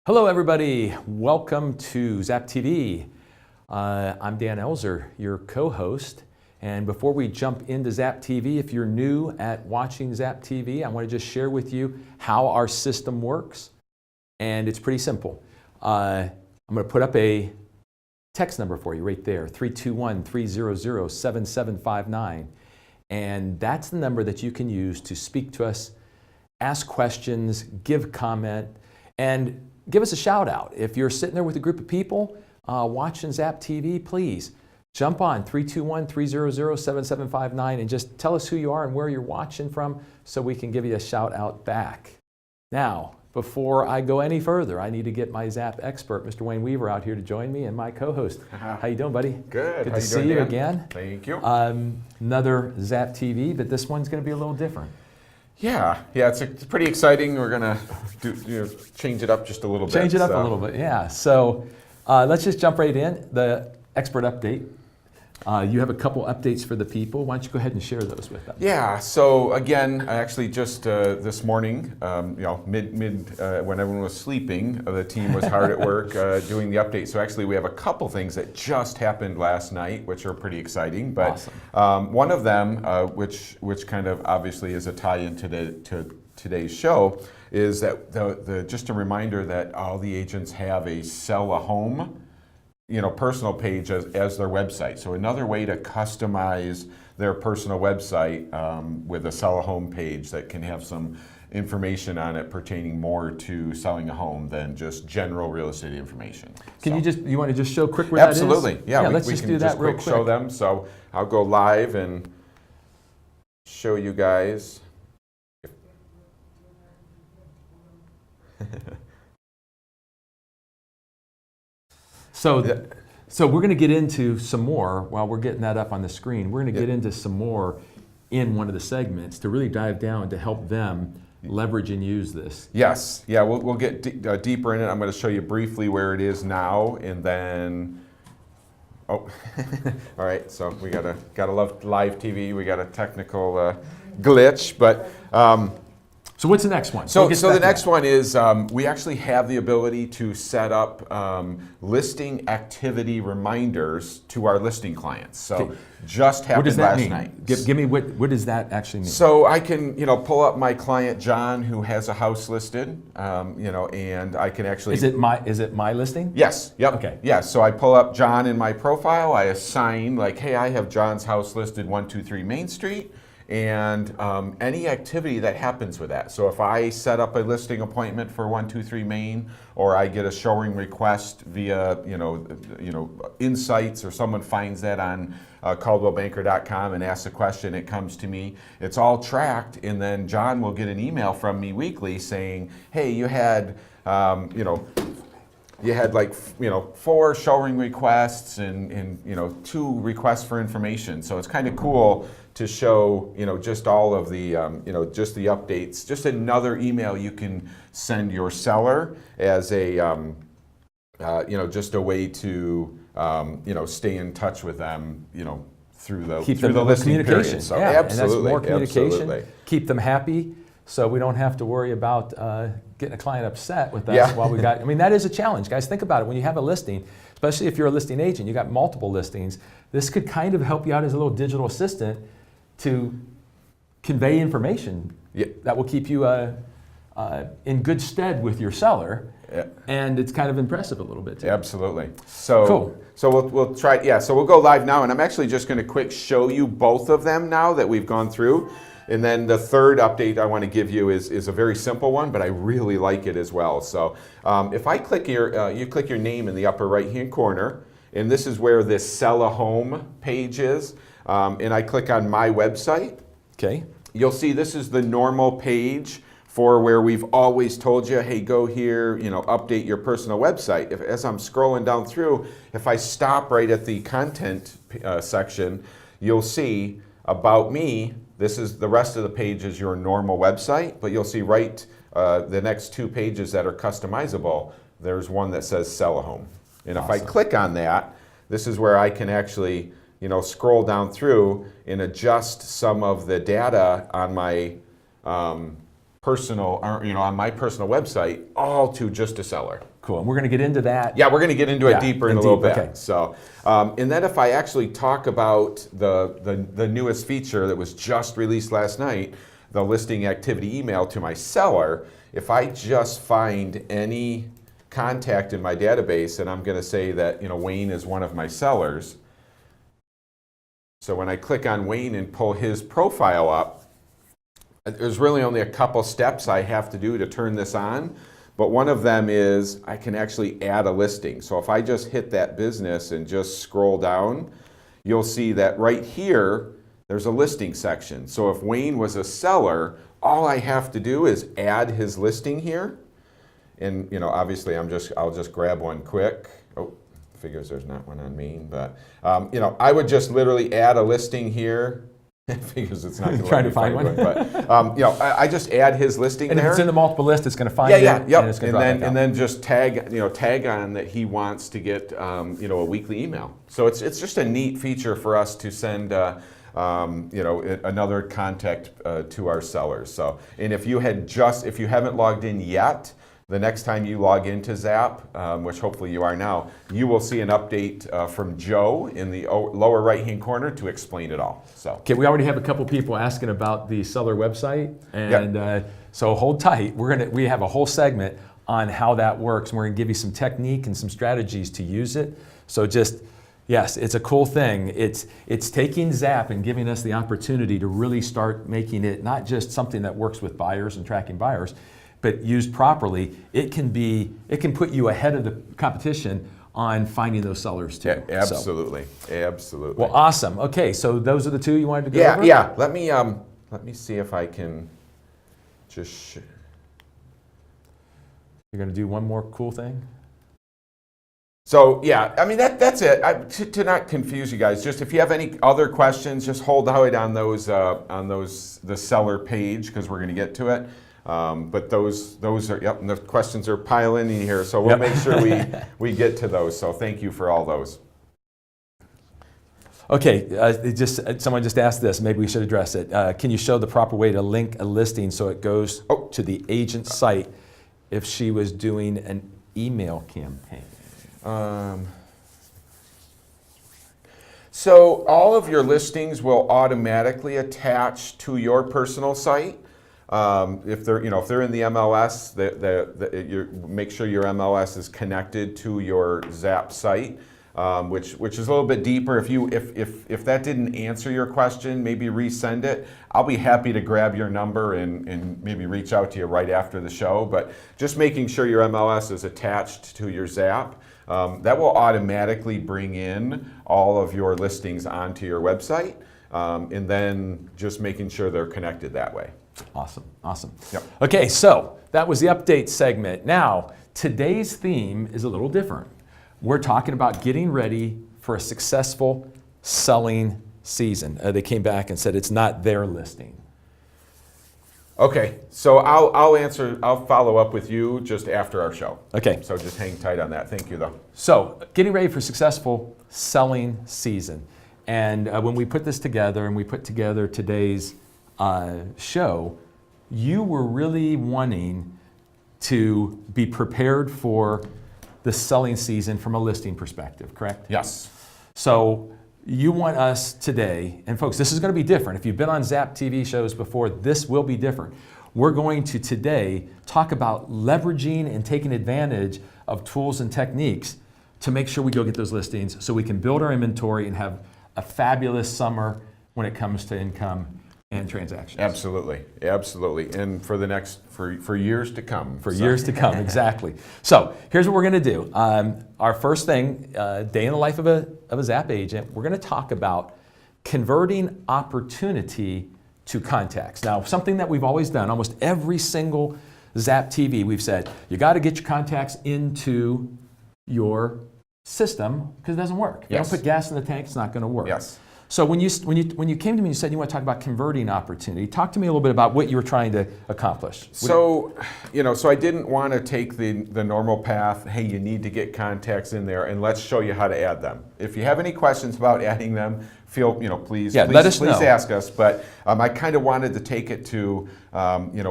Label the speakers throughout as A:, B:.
A: Hello everybody, welcome to Zap-TV. I'm Dan Elzer, your co-host. And before we jump into Zap-TV, if you're new at watching Zap-TV, I want to just share with you how our system works. And it's pretty simple. I'm going to put up a text number for you right there, 321-300-7759. And that's the number that you can use to speak to us, ask questions, give comment, and give us a shout out. If you're sitting there with a group of people watching Zap-TV, please jump on 321-300-7759 and just tell us who you are and where you're watching from so we can give you a shout out back. Now, before I go any further, I need to get my Zap expert, Mr. Wayne Weaver, out here to join me, and my co-host. How you doing, buddy?
B: Good.
A: Good to see you again.
B: Thank you.
A: Another Zap-TV, but this one's going to be a little different.
B: Yeah, it's pretty exciting. We're gonna change it up just a little bit.
A: Change it up a little bit, yeah. So let's just jump right in. The expert update. You have a couple updates for the people. Why don't you go ahead and share those with them?
B: Yeah. So again, I actually just this morning, mid when everyone was sleeping, the team was hard at work doing the update. So actually, we have a couple things that just happened last night, which are pretty exciting. But awesome. One of them, which kind of obviously is a tie-in to today's show, is that just a reminder that all the agents have a sell a home personal page as their website. So another way to customize their personal website with a sell a home page that can have some information on it pertaining more to selling a home than just general real estate information.
A: Can you want to just show quick where
B: Absolutely.
A: that is?
B: Yeah,
A: let's just do that real quick.
B: Show them. So I'll go live and show you guys.
A: So we're going to get into some more, while we're getting that up on the screen, we're going to get into some more in one of the segments to really dive down to help them leverage and use this.
B: Yes, yeah, we'll get deeper in it. I'm going to show you briefly where it is now, and then, all right, so we gotta love live TV. We got a technical glitch, but.
A: So what's the next one?
B: So the next one is we actually have the ability to set up listing activity reminders to our listing clients. So just happened last night.
A: Give me what does that actually mean?
B: So I can pull up my client John who has a house listed, and I can actually.
A: Is it my listing?
B: Yes. Yep.
A: Okay.
B: Yeah. So I pull up John in my profile. I assign hey, I have John's house listed 123 Main Street. And any activity that happens with that. So if I set up a listing appointment for 123 Main, or I get a showing request via Insights, or someone finds that on ColdwellBanker.com and asks a question, it comes to me. It's all tracked, and then John will get an email from me weekly saying, "Hey, you had 4 showing requests and 2 requests for information." So it's kind of cool to show just all of the just the updates. Just another email you can send your seller as a just a way to stay in touch with them through the listing period. So
A: yeah,
B: absolutely,
A: and that's more communication.
B: Absolutely.
A: Keep them happy, so we don't have to worry about getting a client upset with us while we got. I mean, that is a challenge, guys. Think about it. When you have a listing, especially if you're a listing agent, you got multiple listings. This could kind of help you out as a little digital assistant to convey information that will keep you in good stead with your seller, and it's kind of impressive a little bit too.
B: Absolutely. So
A: cool.
B: So we'll try. Yeah. So we'll go live now, and I'm actually just going to quick show you both of them now that we've gone through. And then the third update I want to give you is a very simple one, but I really like it as well. So if I click you click your name in the upper right-hand corner, and this is where this Sell a Home page is, and I click on my website.
A: Okay.
B: You'll see this is the normal page for where we've always told you, hey, go here, update your personal website. As I'm scrolling down through, if I stop right at the content section, you'll see About Me. This is the rest of the page is your normal website, but you'll see the next 2 pages that are customizable. There's one that says Sell a Home. And awesome. If I click on that, this is where I can actually scroll down through and adjust some of the data on my personal, on my personal website, all to just a seller.
A: Cool. And we're going to get into that.
B: Yeah, we're going to get into it deeper in a little bit.
A: Okay.
B: So, and then if I actually talk about the newest feature that was just released last night, the listing activity email to my seller, if I just find any contact in my database, and I'm going to say that Wayne is one of my sellers. So when I click on Wayne and pull his profile up, there's really only a couple steps I have to do to turn this on. But one of them is I can actually add a listing. So if I just hit that business and just scroll down, you'll see that right here, there's a listing section. So if Wayne was a seller, all I have to do is add his listing here. And obviously I'll just grab one quick. Oh, figures there's not one on Maine, but I would just literally add a listing here. Figures it's not going to
A: trying to find one,
B: but I just add his listing
A: and
B: there.
A: if it's in the multiple list, it's going to find it.
B: Yep.
A: And it's going to
B: and then just tag on that he wants to get a weekly email. So it's just a neat feature for us to send another contact to our sellers. So, and if you haven't logged in yet, the next time you log into Zap, which hopefully you are now, you will see an update from Joe in the lower right-hand corner to explain it all. So,
A: okay, we already have a couple people asking about the seller website, and so hold tight. We have a whole segment on how that works, and we're going to give you some technique and some strategies to use it. So yes, it's a cool thing. It's taking Zap and giving us the opportunity to really start making it not just something that works with buyers and tracking buyers, but used properly, it can put you ahead of the competition on finding those sellers too.
B: Yeah, absolutely, absolutely.
A: Well, awesome. Okay, so those are the two you wanted to go over?
B: Yeah. Let me see if I can just.
A: You're going to do one more cool thing?
B: So yeah, I mean that's it. To not confuse you guys, just if you have any other questions, just hold out on the seller page because we're going to get to it. But those are, and the questions are piling in here, so we'll make sure we get to those. So thank you for all those.
A: Okay, someone just asked this. Maybe we should address it. Can you show the proper way to link a listing so it goes to the agent's site if she was doing an email campaign?
B: So all of your listings will automatically attach to your personal site. If they're in the MLS, make sure your MLS is connected to your Zap site, which is a little bit deeper. If that didn't answer your question, maybe resend it. I'll be happy to grab your number and maybe reach out to you right after the show. But just making sure your MLS is attached to your Zap, that will automatically bring in all of your listings onto your website, and then just making sure they're connected that way.
A: Awesome.
B: Yep.
A: Okay, so that was the update segment. Now, today's theme is a little different. We're talking about getting ready for a successful selling season. They came back and said it's not their listing.
B: Okay, so I'll follow up with you just after our show.
A: Okay.
B: So just hang tight on that. Thank you, though.
A: So, getting ready for a successful selling season. And when we put this together and we put together today's show, you were really wanting to be prepared for the selling season from a listing perspective, correct?
B: Yes.
A: So you want us today, and folks, this is going to be different. If you've been on Zap-TV shows before, this will be different. We're going to today talk about leveraging and taking advantage of tools and techniques to make sure we go get those listings so we can build our inventory and have a fabulous summer when it comes to income and transactions.
B: Absolutely, and for years to come.
A: Years to come, exactly. So here's what we're going to do. Our first thing, day in the life of a Zap agent, we're going to talk about converting opportunity to contacts. Now, something that we've always done, almost every single Zap-TV, we've said you got to get your contacts into your system because it doesn't work. If you don't put gas in the tank, it's not going to work.
B: Yes.
A: So when you came to me and you said you want to talk about converting opportunity, talk to me a little bit about what you were trying to accomplish.
B: So I didn't want to take the normal path, hey, you need to get contacts in there and let's show you how to add them. if you have any questions about adding them, please
A: let us know.
B: ask us. But I kind of wanted to take it to,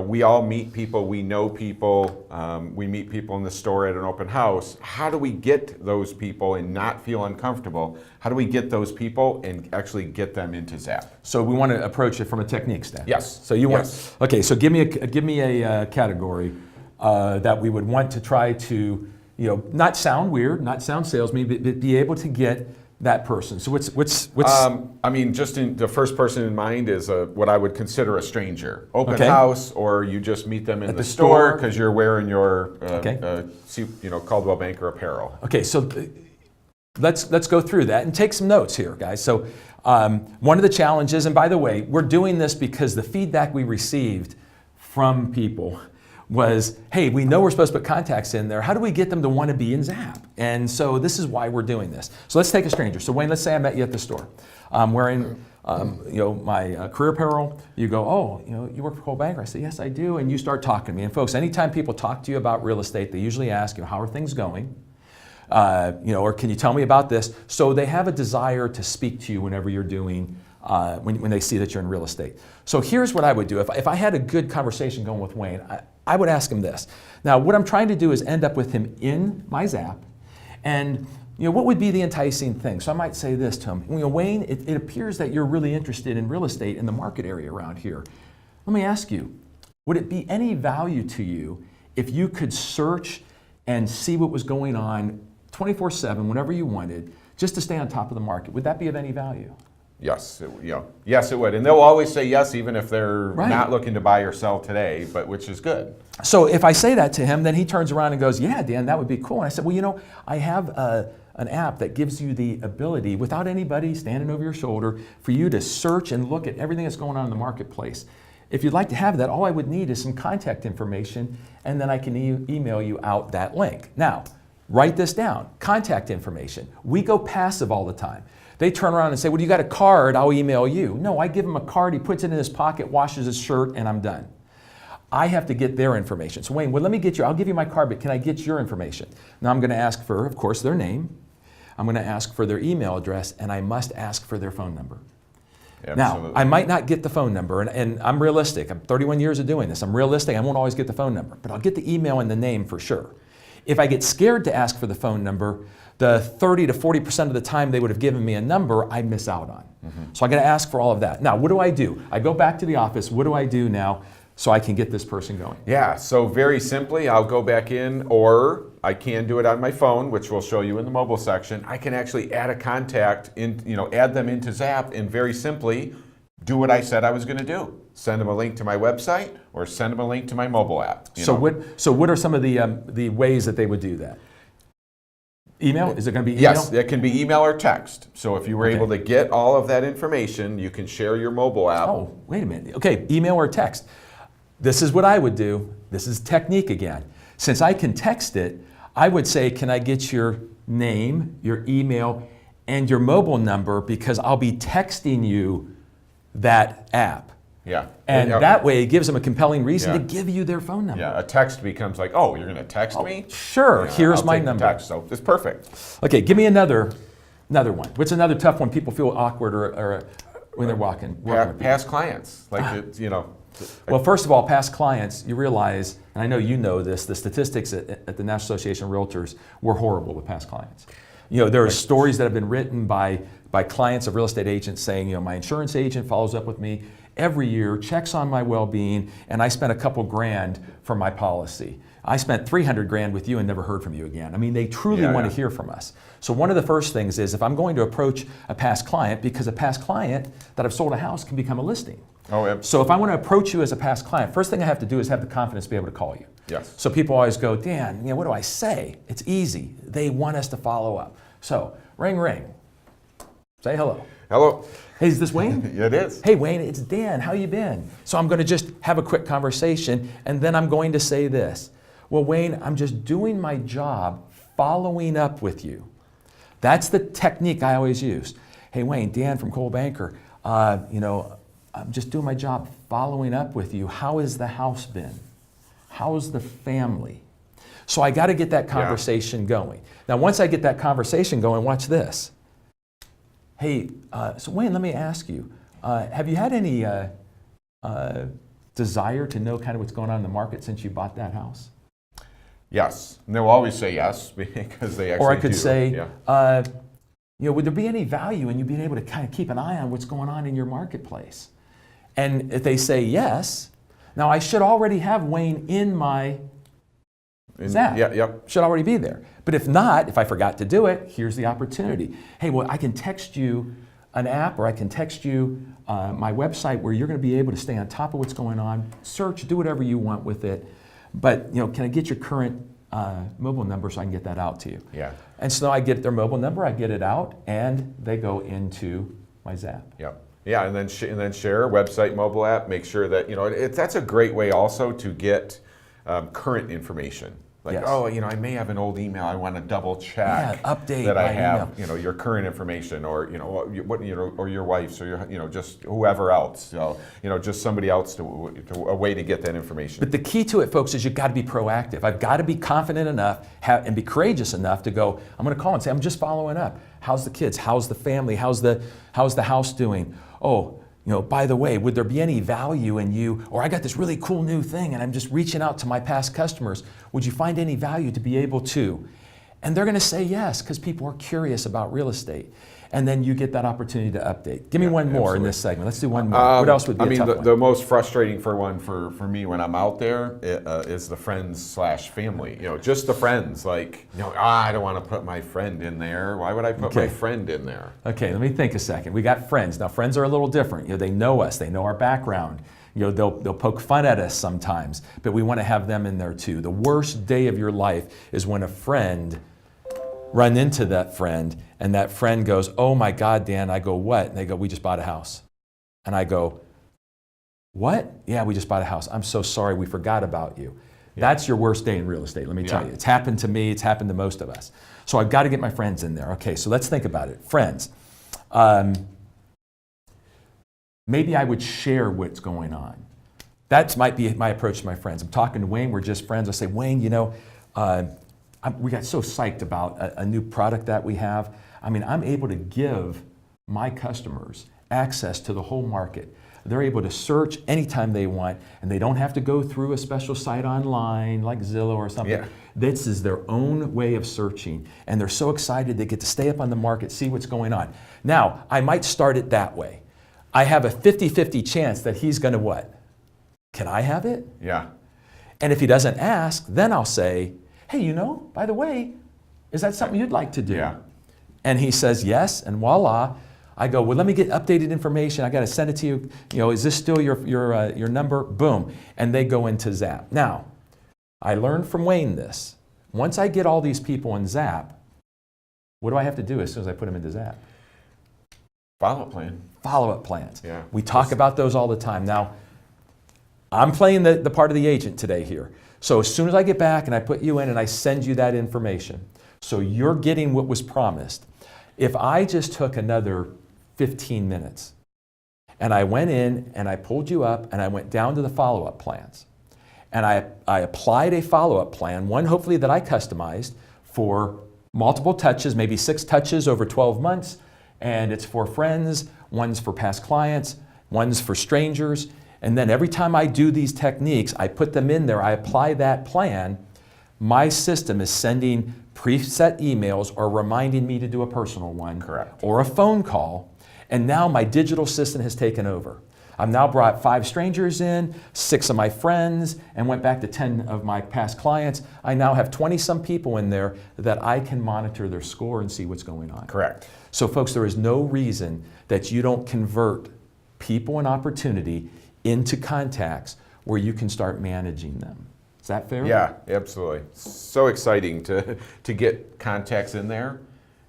B: we all meet people, we know people, we meet people in the store at an open house. How do we get those people and not feel uncomfortable? How do we get those people and actually get them into Zap?
A: So we want to approach it from a technique standpoint.
B: Yes.
A: So you want, okay, so give me a category that we would want to try to, not sound weird, not sound salesman, but be able to get that person. So what's
B: the first person in mind is what I would consider a stranger. Open house, or you just meet them in the store because you're wearing your Coldwell Banker apparel.
A: Okay, so let's go through that and take some notes here, guys. So one of the challenges, and by the way, we're doing this because the feedback we received from people was, hey, we know we're supposed to put contacts in there. How do we get them to want to be in Zap? And so this is why we're doing this. So let's take a stranger. So Wayne, let's say I met you at the store. I'm wearing my career apparel. You go, oh, you work for Coldwell Banker. I say, yes, I do. And you start talking to me. And folks, anytime people talk to you about real estate, they usually ask you, how are things going? Or can you tell me about this? So they have a desire to speak to you whenever you're doing, when they see that you're in real estate. So here's what I would do. If I had a good conversation going with Wayne, I would ask him this. Now, what I'm trying to do is end up with him in my Zap, and what would be the enticing thing? So I might say this to him. Wayne, it appears that you're really interested in real estate in the market area around here. Let me ask you, would it be any value to you if you could search and see what was going on 24/7 whenever you wanted, just to stay on top of the market? Would that be of any value?
B: Yes, yes, it would. And they'll always say yes, even if they're not looking to buy or sell today, but which is good.
A: So if I say that to him, then he turns around and goes, yeah, Dan, that would be cool. And I said, well, I have an app that gives you the ability, without anybody standing over your shoulder, for you to search and look at everything that's going on in the marketplace. If you'd like to have that, all I would need is some contact information, and then I can email you out that link. Now, write this down, contact information. We go passive all the time. They turn around and say, well, you got a card, I'll email you. No, I give him a card, he puts it in his pocket, washes his shirt, and I'm done. I have to get their information. So Wayne, well, I'll give you my card, but can I get your information? Now I'm going to ask for, of course, their name. I'm going to ask for their email address, and I must ask for their phone number. Absolutely. Now, I might not get the phone number, and I'm realistic. I'm 31 years of doing this. I'm realistic. I won't always get the phone number, but I'll get the email and the name for sure. If I get scared to ask for the phone number, the 30 to 40% of the time they would have given me a number, I miss out on. So I'm going to ask for all of that. Now, what do? I go back to the office. What do I do now so I can get this person going?
B: Yeah, so very simply, I'll go back in, or I can do it on my phone, which we'll show you in the mobile section. I can actually add a contact, add them into Zap, and very simply do what I said I was going to do. Send them a link to my website, or send them a link to my mobile app.
A: So what are some of the ways that they would do that? Email? Is it going to be email?
B: Yes, it can be email or text. So if you were able to get all of that information, you can share your mobile app.
A: Oh, wait a minute. Okay, email or text. This is what I would do. This is technique again. Since I can text it, I would say, can I get your name, your email, and your mobile number, because I'll be texting you that app.
B: Yeah.
A: And that way it gives them a compelling reason to give you their phone number.
B: Yeah, a text becomes like, oh, you're going to text me?
A: Sure, here's my number.
B: Text, so it's perfect.
A: Okay, give me another one. What's another tough one? People feel awkward or when they're walking.
B: Past clients.
A: Well, first of all, past clients, you realize, and I know you know this, the statistics at the National Association of Realtors were horrible with past clients. There are stories that have been written by clients of real estate agents saying, my insurance agent follows up with me every year, checks on my well-being, and I spent a couple grand for my policy. I spent 300 grand with you and never heard from you again. I mean, they truly want to hear from us. So one of the first things is, if I'm going to approach a past client, because a past client that I've sold a house can become a listing.
B: Oh, absolutely.
A: So if I want to approach you as a past client, first thing I have to do is have the confidence to be able to call you.
B: Yes.
A: So people always go, Dan, what do I say? It's easy. They want us to follow up. So ring, ring. Say hello.
B: Hello.
A: Hey, is this Wayne?
B: It is.
A: Hey, Wayne, it's Dan. How you been? So I'm going to just have a quick conversation, and then I'm going to say this. Well, Wayne, I'm just doing my job following up with you. That's the technique I always use. Hey, Wayne, Dan from Coldwell Banker. I'm just doing my job following up with you. How has the house been? How's the family? So I got to get that conversation going. Now, once I get that conversation going, watch this. Hey, so Wayne, let me ask you, have you had any desire to know kind of what's going on in the market since you bought that house?
B: Yes, and they'll always say yes because they actually do.
A: Or I could say, would there be any value in you being able to kind of keep an eye on what's going on in your marketplace? And if they say yes, now I should already have Wayne in my Zap. Should already be there. But if not, if I forgot to do it, here's the opportunity. Hey, well, I can text you an app, or I can text you my website where you're going to be able to stay on top of what's going on, search, do whatever you want with it. But can I get your current mobile number so I can get that out to you?
B: Yeah.
A: And so I get their mobile number, I get it out, and they go into my Zap.
B: Yep. Yeah, and then share a website, mobile app. Make sure that that's a great way also to get current information. Like,
A: yes.
B: I may have an old email. I want to double check
A: update
B: that I have,
A: email.
B: Your current information, or or your wife's, or your, just whoever else. So, just somebody else a way to get that information.
A: But the key to it, folks, is you've got to be proactive. I've got to be confident enough and be courageous enough to go. I'm going to call and say, I'm just following up. How's the kids? How's the family? How's the house doing? Oh, by the way, would there be any value in you, or I got this really cool new thing and I'm just reaching out to my past customers. Would you find any value to be able to? And they're going to say yes, because people are curious about real estate. And then you get that opportunity to update. Give me one more in this segment. Let's do one more. What else would be a tough one?
B: The most frustrating for me when I'm out there is the friends/family. Just the friends. Like, I don't want to put my friend in there. Why would I put my friend in there?
A: Okay, let me think a second. We got friends. Now, friends are a little different. They know us. They know our background. They'll poke fun at us sometimes, but we want to have them in there too. The worst day of your life is when a friend run into that friend, and that friend goes, oh my God, Dan. I go, what? And they go, we just bought a house. And I go, what? Yeah, we just bought a house. I'm so sorry, we forgot about you. Yeah. That's your worst day in real estate, let me tell you. It's happened to me, it's happened to most of us. So I've got to get my friends in there. Okay, so let's think about it. Friends. Maybe I would share what's going on. That might be my approach to my friends. I'm talking to Wayne, we're just friends. I say, Wayne, we got so psyched about a new product that we have. I'm able to give my customers access to the whole market. They're able to search anytime they want, and they don't have to go through a special site online like Zillow or something.
B: Yeah.
A: This is their own way of searching, and they're so excited they get to stay up on the market, see what's going on. Now, I might start it that way. I have a 50-50 chance that he's going to what? Can I have it?
B: Yeah.
A: And if he doesn't ask, then I'll say, hey, by the way, is that something you'd like to do?
B: Yeah.
A: And he says yes, and voila. I go, well, let me get updated information. I got to send it to you. Is this still your number? Boom. And they go into Zap. Now, I learned from Wayne this. Once I get all these people in Zap, what do I have to do as soon as I put them into Zap?
B: Follow-up plan.
A: Follow-up plans.
B: Yeah.
A: We talk about those all the time. Now, I'm playing the part of the agent today here. So as soon as I get back and I put you in and I send you that information, so you're getting what was promised. If I just took another 15 minutes and I went in and I pulled you up and I went down to the follow-up plans and I applied a follow-up plan, one hopefully that I customized for multiple touches, maybe 6 touches over 12 months, and it's for friends, one's for past clients, one's for strangers. And then every time I do these techniques, I put them in there, I apply that plan, my system is sending preset emails or reminding me to do a personal one.
B: Correct.
A: Or a phone call, and now my digital assistant has taken over. I've now brought 5 strangers in, 6 of my friends, and went back to 10 of my past clients. I now have 20-some people in there that I can monitor their score and see what's going on.
B: Correct.
A: So folks, there is no reason that you don't convert people and opportunity into contacts where you can start managing them. Is that fair?
B: Yeah, absolutely. So exciting to get contacts in there,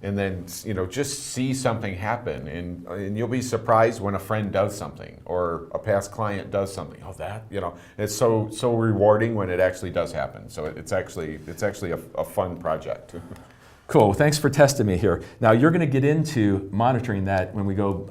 B: and then just see something happen, and you'll be surprised when a friend does something or a past client does something. Oh, that it's so rewarding when it actually does happen. So it's actually a fun project.
A: Cool. Thanks for testing me here. Now you're going to get into monitoring that when we go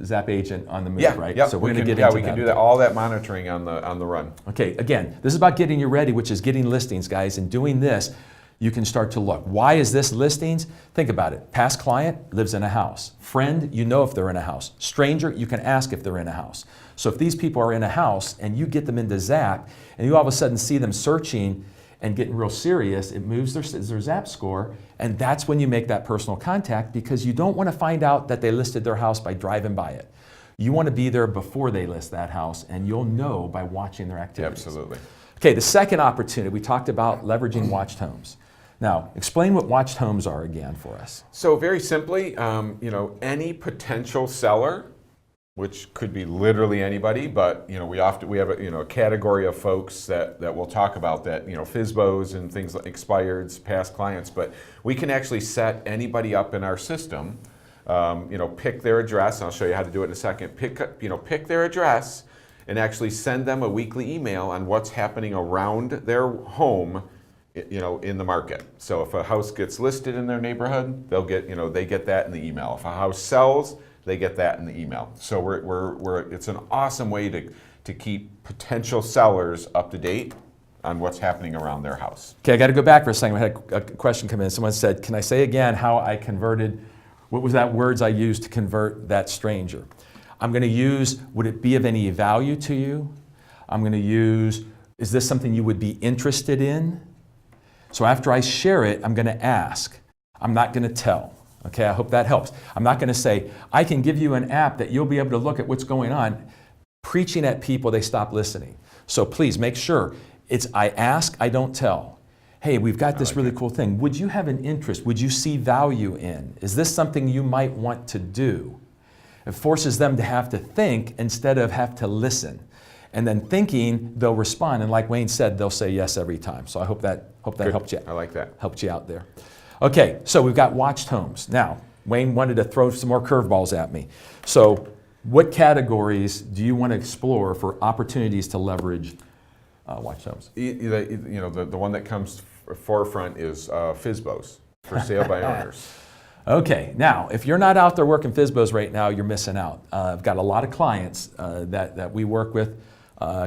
A: Zap Agent on the move, right?
B: Yeah.
A: So we're going to get into that.
B: Yeah, we can do that. All that monitoring on the run.
A: Okay. Again, this is about getting you ready, which is getting listings, guys, and doing this. You can start to look. Why is this listings? Think about it. Past client lives in a house. Friend, you know if they're in a house. Stranger, you can ask if they're in a house. So if these people are in a house and you get them into Zap and you all of a sudden see them searching and getting real serious, it moves their Zap score, and that's when you make that personal contact, because you don't want to find out that they listed their house by driving by it. You want to be there before they list that house, and you'll know by watching their activities.
B: Absolutely.
A: Okay, the second opportunity, we talked about leveraging watched homes. Now, explain what watched homes are again for us.
B: So very simply, any potential seller, which could be literally anybody, but we have a category of folks that we'll talk about that, FSBOs and things like expireds, past clients, but we can actually set anybody up in our system. Pick their address, and I'll show you how to do it in a second. Pick their address and actually send them a weekly email on what's happening around their home, in the market. So if a house gets listed in their neighborhood, they'll get, they get that in the email. If a house sells, they get that in the email. So it's an awesome way to keep potential sellers up to date on what's happening around their house.
A: Okay, I got to go back for a second. We had a question come in. Someone said, can I say again how I converted, what was that words I used to convert that stranger? I'm going to use, would it be of any value to you? I'm going to use, is this something you would be interested in? So after I share it, I'm going to ask. I'm not going to tell. Okay, I hope that helps. I'm not going to say, I can give you an app that you'll be able to look at what's going on. Preaching at people, they stop listening. So please make sure it's I ask, I don't tell. Hey, we've got this really cool thing. Would you have an interest? Would you see value in? Is this something you might want to do? It forces them to have to think instead of have to listen. And then thinking, they'll respond. And like Wayne said, they'll say yes every time. So I hope that helped you.
B: I like that.
A: Helped you out there. Okay, so we've got watched homes. Now, Wayne wanted to throw some more curveballs at me. So what categories do you want to explore for opportunities to leverage watched homes?
B: The one that comes forefront is FSBOs, for sale by owners.
A: Okay, now, if you're not out there working FSBOs right now, you're missing out. I've got a lot of clients that we work with,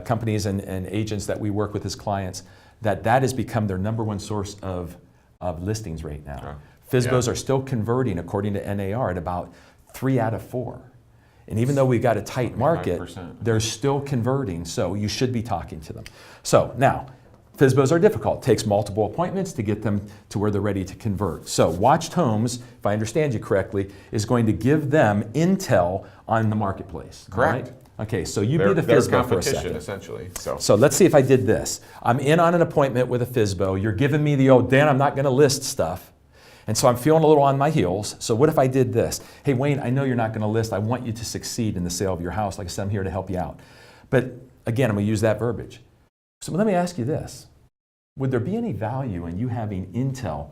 A: companies and agents that we work with as clients, that has become their number one source of listings right now. FSBOs are still converting, according to NAR, at about 3 out of 4. And even though we've got a tight market,
B: 5%.
A: They're still converting, so you should be talking to them. So now, FSBOs are difficult. It takes multiple appointments to get them to where they're ready to convert. So watched homes, if I understand you correctly, is going to give them intel on the marketplace.
B: Correct.
A: Right? Okay, so you be the FSBO for a second.
B: Essentially.
A: So let's see if I did this. I'm in on an appointment with a FSBO. You're giving me the old, Dan, I'm not going to list stuff. And so I'm feeling a little on my heels. So what if I did this? Hey, Wayne, I know you're not going to list. I want you to succeed in the sale of your house. Like I said, I'm here to help you out. But again, I'm going to use that verbiage. So let me ask you this. Would there be any value in you having intel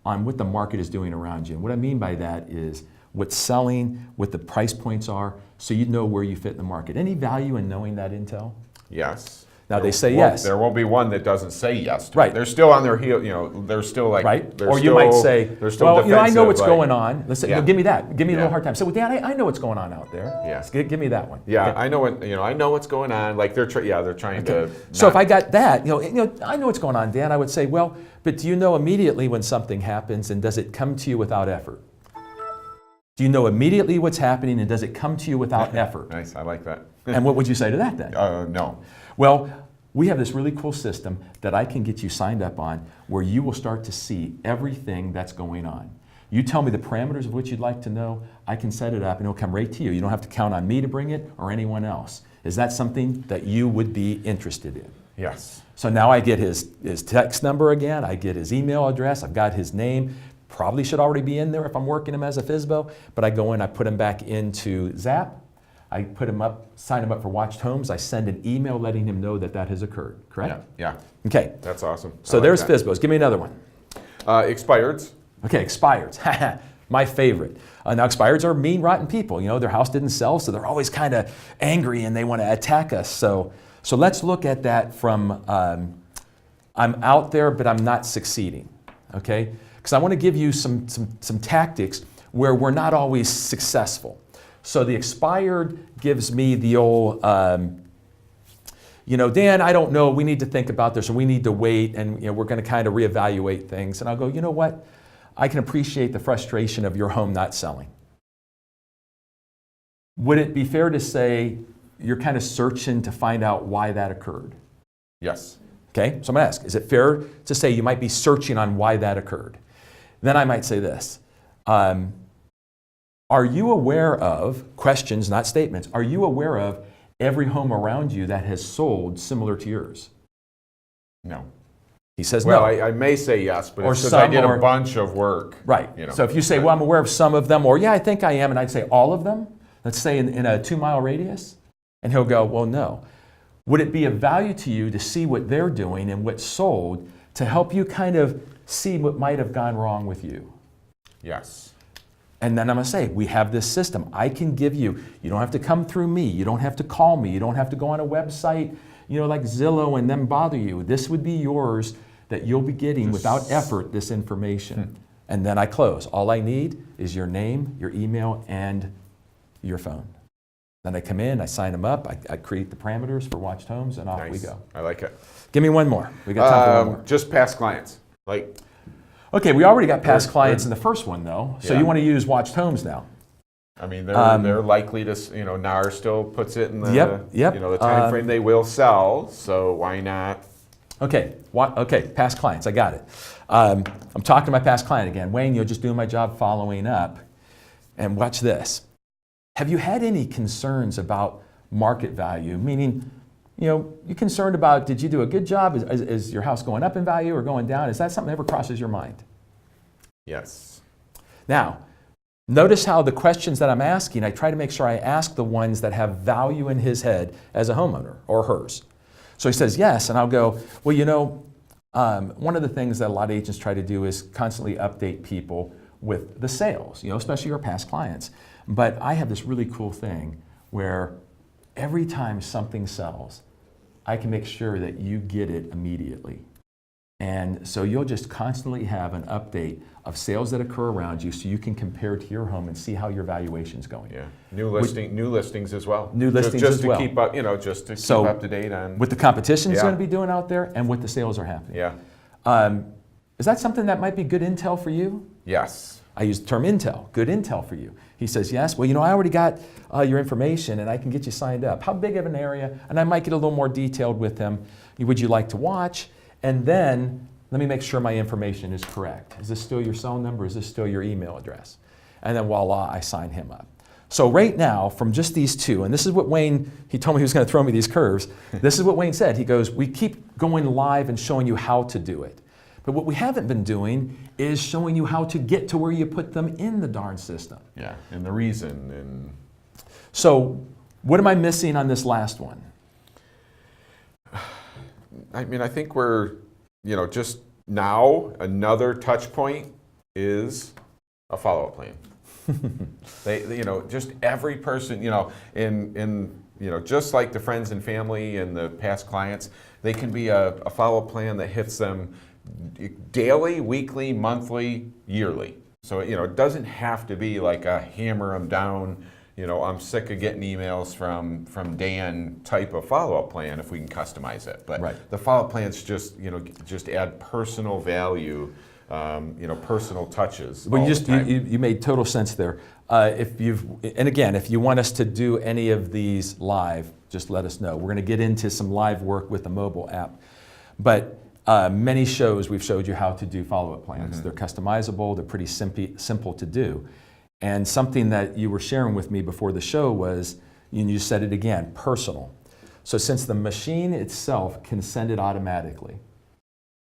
A: on what the market is doing around you? And what I mean by that is what's selling, what the price points are, so you know where you fit in the market. Any value in knowing that intel?
B: Yes.
A: Now they say yes.
B: There won't be one that doesn't say yes.
A: Right.
B: They're still on their heel. They're still like.
A: Right. Or you might say,
B: they're still
A: well, I know what's
B: defensive,
A: going on. Let's say, give me that. Give me a little
B: Yeah.
A: hard time. So, well, Dan, I know what's going on out there.
B: Yes.
A: Give me that one.
B: Yeah,
A: Okay.
B: I know what I know what's going on. Like they're trying to.
A: So if I got that, I know what's going on, Dan. I would say, well, but do you know immediately when something happens, and does it come to you without effort? Do you know immediately what's happening, and does it come to you without effort?
B: Nice, I like that.
A: And what would you say to that then?
B: No.
A: Well, we have this really cool system that I can get you signed up on where you will start to see everything that's going on. You tell me the parameters of what you'd like to know, I can set it up and it'll come right to you. You don't have to count on me to bring it or anyone else. Is that something that you would be interested in?
B: Yes.
A: So now I get his text number again, I get his email address, I've got his name. Probably should already be in there if I'm working him as a FSBO, but I go in, I put him back into Zap. I put him up, sign him up for watched homes. I send an email letting him know that has occurred, correct?
B: Yeah.
A: Okay.
B: That's awesome.
A: So there's FSBOs. Give me another one.
B: Expireds.
A: Okay, expireds. My favorite. Now, expireds are mean, rotten people. Their house didn't sell, so they're always kind of angry and they want to attack us. So let's look at that from I'm out there, but I'm not succeeding, okay? Because I want to give you some tactics where we're not always successful. So the expired gives me the old, Dan, I don't know, we need to think about this, or we need to wait, and we're going to kind of reevaluate things. And I'll go, you know what? I can appreciate the frustration of your home not selling. Would it be fair to say you're kind of searching to find out why that occurred?
B: Yes.
A: Okay, so I'm going to ask, is it fair to say you might be searching on why that occurred? Then I might say this. Are you aware of, questions, not statements, are you aware of every home around you that has sold similar to yours?
B: No.
A: He says
B: well,
A: no.
B: I may say yes, but
A: Or
B: it's because I did
A: some,
B: a bunch of work.
A: Right. So if you say, well, I'm aware of some of them, or yeah, I think I am, and I'd say all of them, let's say in a 2-mile radius, and he'll go, well, no. Would it be of value to you to see what they're doing and what's sold to help you kind of see what might have gone wrong with you?
B: Yes.
A: And then I'm going to say, we have this system. I can give you, you don't have to come through me. You don't have to call me. You don't have to go on a website, like Zillow and then bother you. This would be yours that you'll be getting without effort, this information. And then I close. All I need is your name, your email, and your phone. Then I come in, I sign them up, I create the parameters for Watched Homes, and off we go.
B: I like it.
A: Give me one more. We got time for one more.
B: Just past clients.
A: Okay, we already got past clients in the first one, though. So
B: Yeah.
A: you want to use Watched Homes now.
B: I mean, they're likely to, NAR still puts it in the,
A: Yep.
B: the time frame they will sell, so why not?
A: Okay, past clients, I got it. I'm talking to my past client again. Wayne, you're just doing my job following up. And watch this. Have you had any concerns about market value? Meaning, you concerned about, did you do a good job? Is your house going up in value or going down? Is that something that ever crosses your mind?
B: Yes.
A: Now, notice how the questions that I'm asking, I try to make sure I ask the ones that have value in his head as a homeowner or hers. So he says yes, and I'll go, well, one of the things that a lot of agents try to do is constantly update people with the sales, especially your past clients. But I have this really cool thing where every time something sells, I can make sure that you get it immediately. And so you'll just constantly have an update of sales that occur around you so you can compare to your home and see how your valuation's going.
B: Yeah. New listings as well.
A: New listings
B: just
A: as well.
B: To keep up, just to keep up to date on
A: what the competition's going to be doing out there and what the sales are happening.
B: Yeah.
A: Is that something that might be good intel for you?
B: Yes.
A: I use the term intel, good intel for you. He says, yes, well, I already got your information and I can get you signed up. How big of an area? And I might get a little more detailed with him. Would you like to watch? And then let me make sure my information is correct. Is this still your cell number? Is this still your email address? And then voila, I sign him up. So right now, from just these two, and this is what Wayne, he told me he was going to throw me these curves. This is what Wayne said. He goes, we keep going live and showing you how to do it. But what we haven't been doing is showing you how to get to where you put them in the darn system.
B: Yeah, and the reason. And
A: so what am I missing on this last one?
B: I mean, I think we're, just now another touch point is a follow-up plan. Just every person, just like the friends and family and the past clients, they can be a follow-up plan that hits them daily, weekly, monthly, yearly. So, it doesn't have to be like a hammer them down, I'm sick of getting emails from Dan type of follow-up plan if we can customize it. But the follow-up plans just add personal value, personal touches.
A: Well, you made total sense there. If you want us to do any of these live, just let us know. We're going to get into some live work with the mobile app. But many shows we've showed you how to do follow-up plans. Mm-hmm. They're customizable, they're pretty simple to do. And something that you were sharing with me before the show was, and you said it again, personal. So since the machine itself can send it automatically,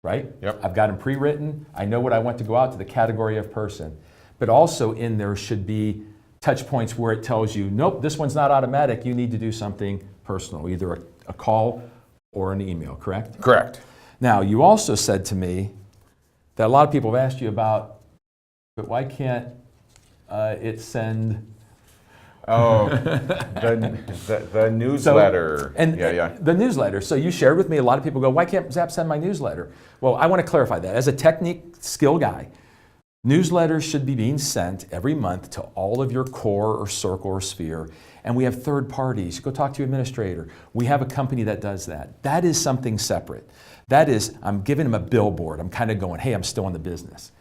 A: right?
B: Yep.
A: I've got them pre-written, I know what I want to go out to the category of person. But also in there should be touch points where it tells you, nope, this one's not automatic, you need to do something personal, either a call or an email, correct?
B: Correct.
A: Now, you also said to me that a lot of people have asked you about, but why can't it send?
B: Oh, the newsletter.
A: The newsletter. So you shared with me, a lot of people go, why can't Zap send my newsletter? Well, I want to clarify that. As a technique skill guy, Newsletters should be being sent every month to all of your core or circle or sphere. And we have third parties. Go talk to your administrator. We have a company that does that. That is something separate. That is, I'm giving them a billboard. I'm kind of going, hey, I'm still in the business.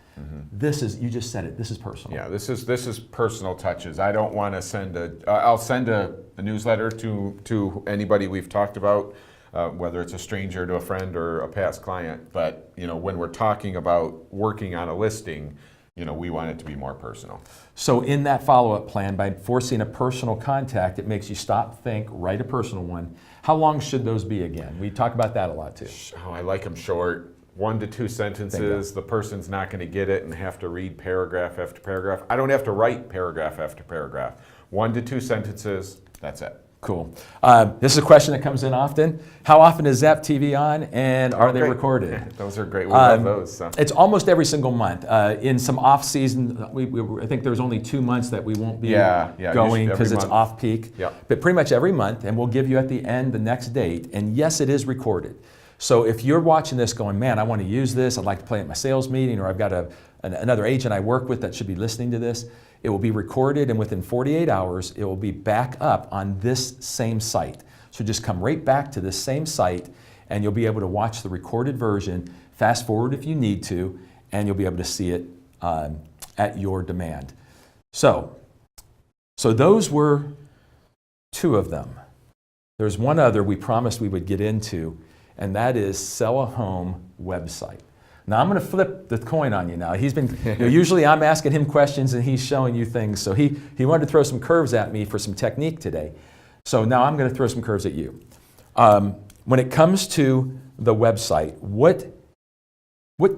A: This is, you just said it, this is personal.
B: Yeah, this is personal touches. I don't want to send I'll send a newsletter to anybody we've talked about, whether it's a stranger to a friend or a past client. But, when we're talking about working on a listing, we want it to be more personal.
A: So in that follow-up plan, by forcing a personal contact, it makes you stop, think, write a personal one. How long should those be again? We talk about that a lot too.
B: Oh, I like them short. 1 to 2 sentences. The person's not going to get it and have to read paragraph after paragraph. I don't have to write paragraph after paragraph. 1 to 2 sentences, that's it.
A: Cool. This is a question that comes in often. How often is Zap-TV on, and are they recorded?
B: Those are great. We love those. So.
A: It's almost every single month. In some off-season, I think there's only 2 months that we won't be going because it's off-peak.
B: Yep.
A: But pretty much every month, and we'll give you at the end the next date. And yes, it is recorded. So if you're watching this going, man, I want to use this, I'd like to play it at my sales meeting, or I've got another agent I work with that should be listening to this, it will be recorded, and within 48 hours, it will be back up on this same site. So just come right back to this same site, and you'll be able to watch the recorded version, fast forward if you need to, and you'll be able to see it at your demand. So those were 2 of them. There's one other we promised we would get into, and that is sell a home website. Now I'm going to flip the coin on you now. He's been, usually I'm asking him questions and he's showing you things. So he wanted to throw some curves at me for some technique today. So now I'm going to throw some curves at you. When it comes to the website, what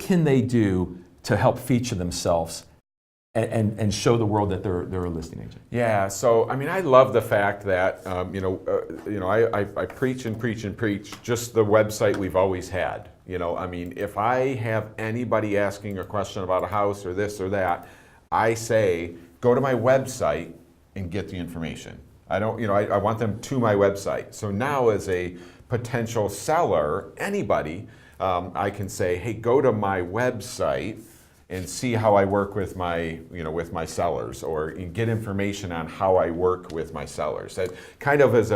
A: can they do to help feature themselves and show the world that they're a listing agent?
B: Yeah, so I love the fact that I preach and preach and preach just the website we've always had. If I have anybody asking a question about a house or this or that, I say go to my website and get the information. I want them to my website. So now as a potential seller, anybody, I can say, hey, go to my website and see how I work with my sellers, or get information on how I work with my sellers. That kind of is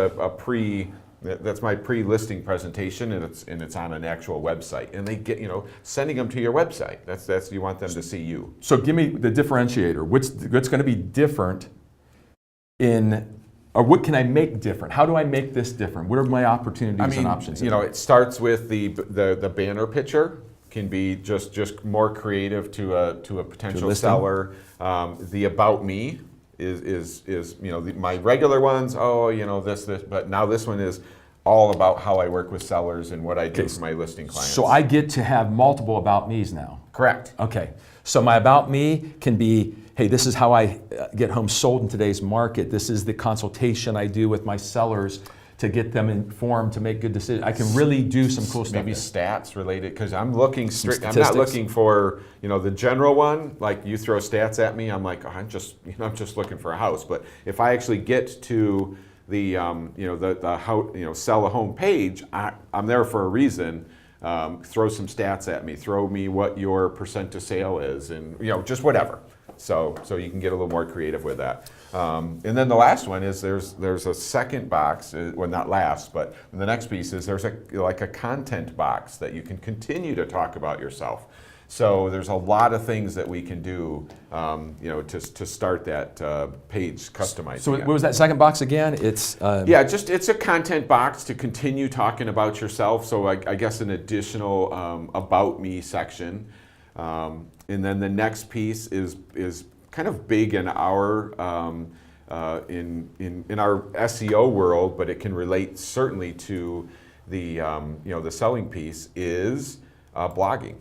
B: that's my pre-listing presentation, and it's on an actual website. And they get, sending them to your website. That's you want them to see you.
A: So give me the differentiator. What's going to be different or what can I make different? How do I make this different? What are my opportunities and options?
B: It starts with the banner picture. Can be just more creative to a potential seller. The about me is my regular ones. This, but now this one is all about how I work with sellers and what I do for my listing clients.
A: So I get to have multiple about me's now.
B: Correct.
A: Okay. So my about me can be, hey, this is how I get homes sold in today's market. This is the consultation I do with my sellers to get them informed to make good decisions. I can really do some cool stuff.
B: Maybe stats related, because I'm looking I'm not looking for the general one. Like you throw stats at me, I'm like, I'm just looking for a house. But if I actually get to the how sell a home page, I'm there for a reason. Throw some stats at me. Throw me what your percent to sale is, and just whatever. So you can get a little more creative with that. And then the last one is there's a second box, well not last, but the next piece is there's a content box that you can continue to talk about yourself. So there's a lot of things that we can do, to start that page customizing.
A: So what was that second box again? It's
B: it's a content box to continue talking about yourself. So I guess an additional about me section. And then the next piece is kind of big in our in our SEO world, but it can relate certainly to the the selling piece is blogging.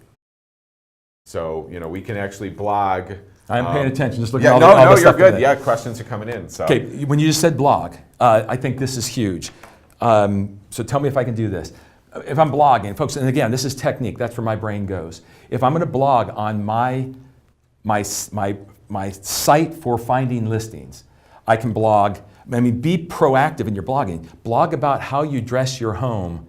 B: So we can actually blog.
A: I'm paying attention. Just looking at all the
B: you're
A: stuff
B: good. Yeah, questions are coming in. So
A: okay, when you just said blog, I think this is huge. So tell me if I can do this. If I'm blogging, folks, and again, this is technique. That's where my brain goes. If I'm going to blog on my site for finding listings, I can blog. Be proactive in your blogging. Blog about how you dress your home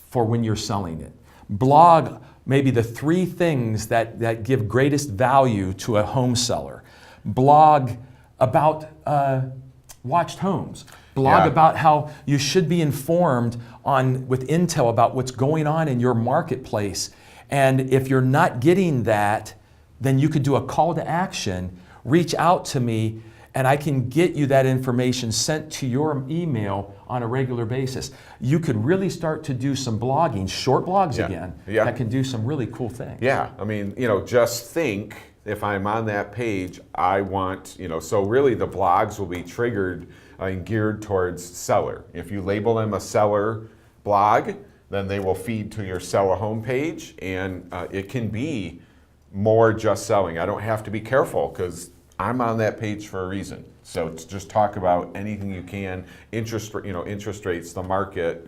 A: for when you're selling it. Blog maybe the 3 things that give greatest value to a home seller. Blog about watched homes. Blog about how you should be informed with intel about what's going on in your marketplace. And if you're not getting that, then you could do a call to action. Reach out to me and I can get you that information sent to your email on a regular basis. You could really start to do some blogging, short blogs again, that can do some really cool things.
B: Yeah, I mean, just think, if I'm on that page, I want, so really the blogs will be triggered and geared towards seller. If you label them a seller blog, then they will feed to your sell a home page, and it can be more just selling. I don't have to be careful because I'm on that page for a reason. So it's just talk about anything you can, interest rates, the market,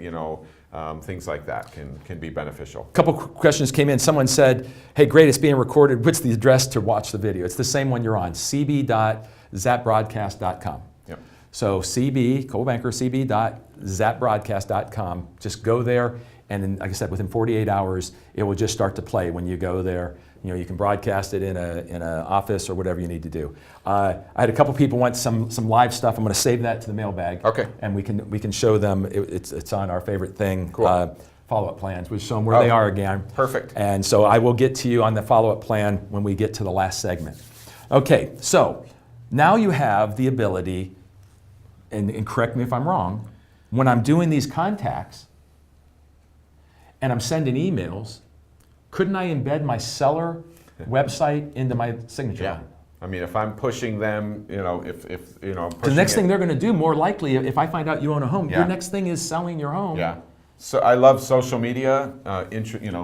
B: things like that can be beneficial.
A: A couple questions came in. Someone said, hey, great, it's being recorded. What's the address to watch the video? It's the same one you're on, cb.zapbroadcast.com.
B: Yep.
A: So CB, Coldwell Banker, cb.zapbroadcast.com. Just go there, and then, like I said, within 48 hours, it will just start to play when you go there. You can broadcast it in an office or whatever you need to do. I had a couple people want some live stuff. I'm going to save that to the mailbag.
B: Okay.
A: And we can show them. It's on our favorite thing.
B: Cool.
A: Follow-up plans. We show them where they are again.
B: Perfect.
A: And so I will get to you on the follow-up plan when we get to the last segment. Okay. So now you have the ability, and correct me if I'm wrong, when I'm doing these contacts and I'm sending emails, couldn't I embed my seller website into my signature line?
B: I mean, if I'm pushing them, I'm pushing
A: the next thing they're going to do, more likely, if I find out you own a home, your next thing is selling your home.
B: Yeah. So I love social media,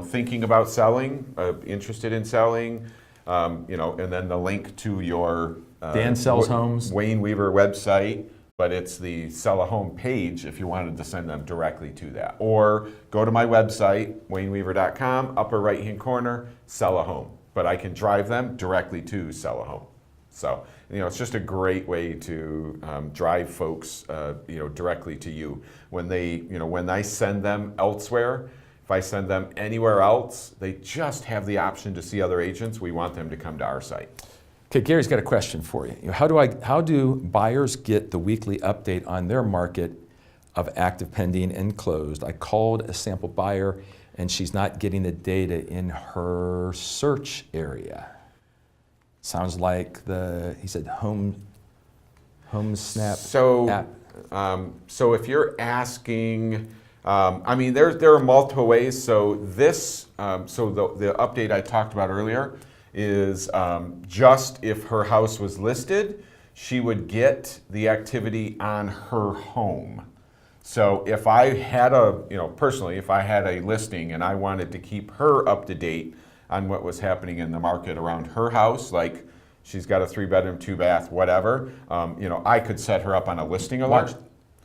B: thinking about selling, interested in selling, and then the link to your
A: Dan Sells Homes,
B: Wayne Weaver website. But it's the sell a home page if you wanted to send them directly to that. Or go to my website, wayneweaver.com, upper right-hand corner, sell a home. But I can drive them directly to sell a home. So, it's just a great way to drive folks, directly to you. When I send them elsewhere, if I send them anywhere else, they just have the option to see other agents. We want them to come to our site.
A: Okay, Gary's got a question for you. How do buyers get the weekly update on their market of active, pending, and closed? I called a sample buyer, and she's not getting the data in her search area. Sounds like he said Home Snap app.
B: So if you're asking, there are multiple ways. So the update I talked about earlier is just if her house was listed, she would get the activity on her home. So if I had personally, if I had a listing and I wanted to keep her up to date on what was happening in the market around her house, like she's got a 3-bedroom, 2-bath, whatever, I could set her up on a listing alert.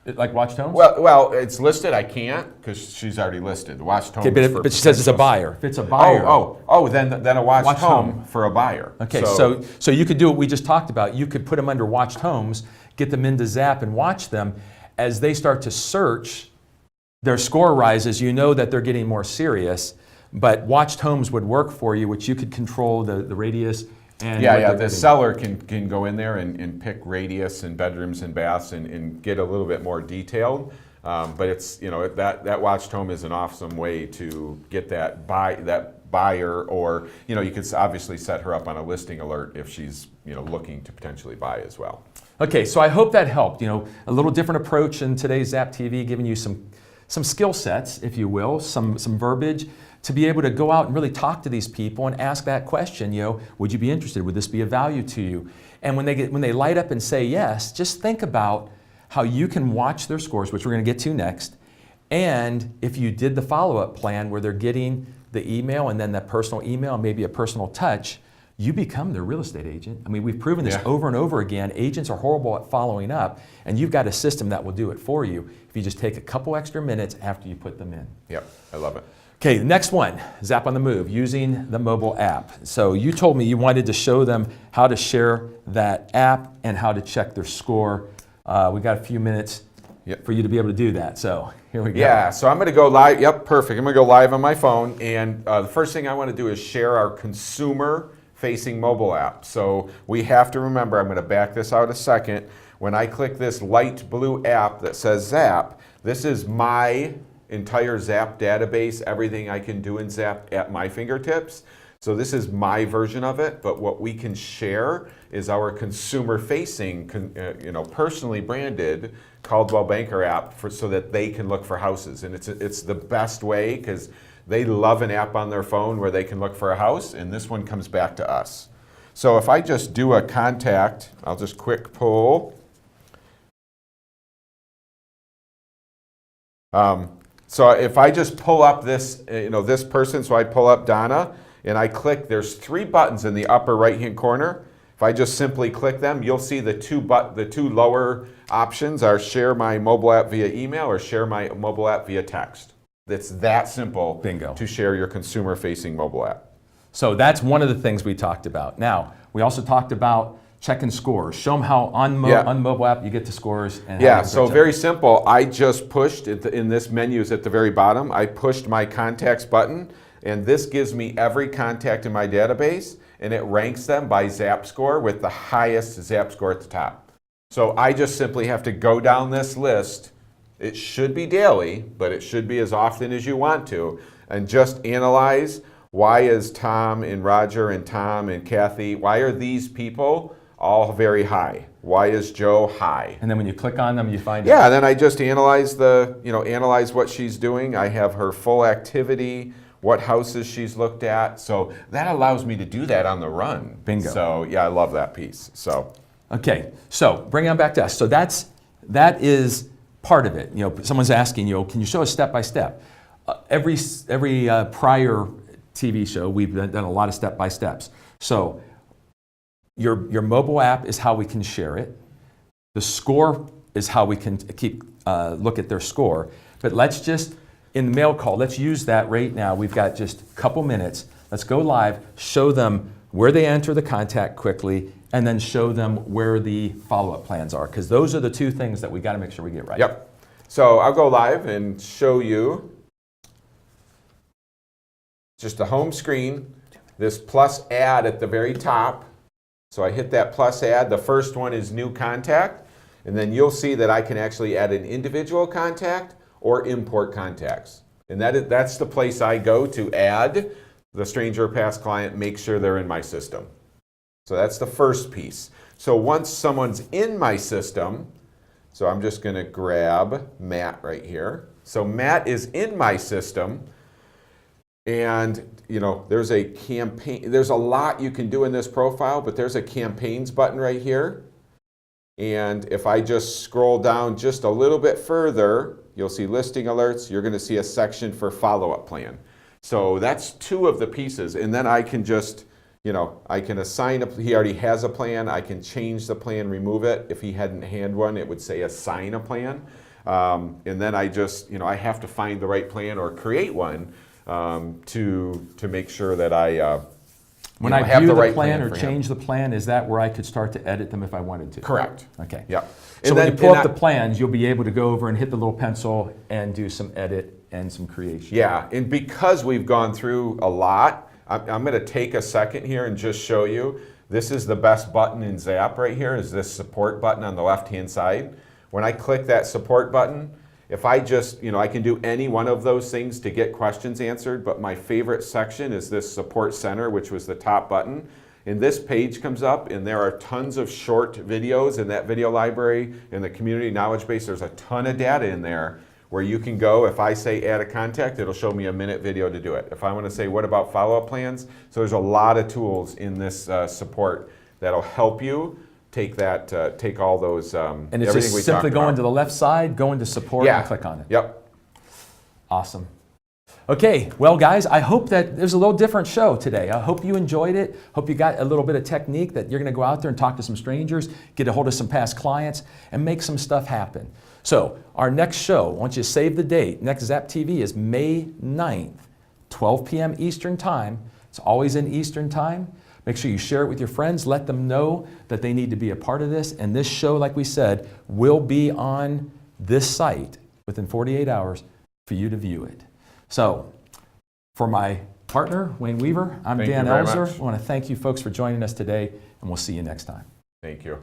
A: Like watched homes?
B: Well, it's listed. I can't because she's already listed. Watched home.
A: Okay, but she says it's a buyer. If it's a buyer.
B: Then a watched home for a buyer.
A: Okay, so you could do what we just talked about. You could put them under watched homes, get them into Zap, and watch them as they start to search. Their score rises. You know that they're getting more serious. But watched homes would work for you, which you could control the radius. And
B: the seller can go in there and pick radius and bedrooms and baths and get a little bit more detailed. But it's that watched home is an awesome way to get that buyer, or you could obviously set her up on a listing alert if she's looking to potentially buy as well.
A: Okay, so I hope that helped. A little different approach in today's Zap-TV, giving you some skill sets, if you will, some verbiage, to be able to go out and really talk to these people and ask that question, would you be interested? Would this be of value to you? And when they light up and say yes, just think about how you can watch their scores, which we're going to get to next. And if you did the follow-up plan where they're getting the email and then that personal email and maybe a personal touch, you become their real estate agent. I mean, we've proven this over and over again. Agents are horrible at following up, and you've got a system that will do it for you if you just take a couple extra minutes after you put them in.
B: Yep, I love it.
A: Okay, the next one, Zap on the Move, using the mobile app. So you told me you wanted to show them how to share that app and how to check their score. We got a few minutes.
B: Yep.
A: for you to be able to do that. So here we go.
B: Yeah, so I'm going to go live. Yep, perfect. I'm going to go live on my phone. And the first thing I want to do is share our consumer-facing mobile app. So we have to remember, I'm going to back this out a second. When I click this light blue app that says Zap, this is my entire Zap database, everything I can do in Zap at my fingertips. So this is my version of it, but what we can share is our consumer-facing, personally branded Coldwell Banker app so that they can look for houses. And it's the best way because they love an app on their phone where they can look for a house, and this one comes back to us. So if I just do a contact, I'll just quick pull. So if I just pull up this, this person, so I pull up Donna, and I click, there's 3 buttons in the upper right-hand corner. If I just simply click them, you'll see the two lower options are share my mobile app via email or share my mobile app via text. It's that simple.
A: Bingo.
B: To share your consumer-facing mobile app.
A: So that's one of the things we talked about. Now, we also talked about checking scores. Show them how on mobile app you get to scores. And
B: yeah, so very simple. I just pushed, in this menu is at the very bottom, I pushed my contacts button, and this gives me every contact in my database, and it ranks them by Zap score with the highest Zap score at the top. So I just simply have to go down this list. It should be daily, but it should be as often as you want to, and just analyze, why is Tom and Roger and Tom and Kathy, why are these people all very high? Why is Joe high?
A: And then when you click on them, you find
B: out. Then I just analyze analyze what she's doing. I have her full activity, what houses she's looked at. So that allows me to do that on the run.
A: Bingo.
B: So yeah, I love that piece. So
A: okay, so bringing it back to us. So that is part of it. Someone's asking, can you show us step by step? Every prior TV show, we've done a lot of step by steps. So your mobile app is how we can share it. The score is how we can look at their score. But let's just, in the mail call, let's use that right now. We've got just a couple minutes. Let's go live, show them where they enter the contact quickly, and then show them where the follow-up plans are. Because those are the 2 things that we got to make sure we get right.
B: Yep. So I'll go live and show you just the home screen, this plus add at the very top. So I hit that plus add. The first one is new contact. And then you'll see that I can actually add an individual contact or import contacts. And that's the place I go to add the stranger or past client, make sure they're in my system. So that's the first piece. So once someone's in my system, so I'm just going to grab Matt right here. So Matt is in my system. And there's a campaign, there's a lot you can do in this profile, but there's a campaigns button right here. And if I just scroll down just a little bit further, you'll see listing alerts. You're going to see a section for follow-up plan. So that's 2 of the pieces. And then I can just, I can assign, he already has a plan. I can change the plan, remove it. If he hadn't had one, it would say assign a plan. And then I just, I have to find the right plan or create one. To make sure that I
A: when I
B: have
A: view
B: the
A: the
B: right
A: plan or change the plan, is that where I could start to edit them if I wanted to?
B: Correct.
A: Okay.
B: Yeah.
A: So when you pull up the plans, you'll be able to go over and hit the little pencil and do some edit and some creation.
B: Yeah, and because we've gone through a lot, I'm going to take a second here and just show you. This is the best button in Zap right here, is this support button on the left-hand side. When I click that support button, if I just, I can do any one of those things to get questions answered, but my favorite section is this support center, which was the top button. And this page comes up, and there are tons of short videos in that video library. In the community knowledge base, there's a ton of data in there where you can go. If I say add a contact, it'll show me a minute video to do it. If I want to say what about follow-up plans, so there's a lot of tools in this support that'll help you take all those,
A: and it's just simply going to the left side, go into support, and click on it.
B: Yep.
A: Awesome. Okay, well guys, I hope that there's a little different show today. I hope you enjoyed it. Hope you got a little bit of technique that you're going to go out there and talk to some strangers, get a hold of some past clients, and make some stuff happen. So our next show, once you save the date, next Zap-TV is May 9th, 12 p.m. Eastern Time. It's always in Eastern Time. Make sure you share it with your friends. Let them know that they need to be a part of this. And this show, like we said, will be on this site within 48 hours for you to view it. So, for my partner, Wayne Weaver, I'm Dan Elzer. I want to thank you folks for joining us today, and we'll see you next time.
B: Thank you.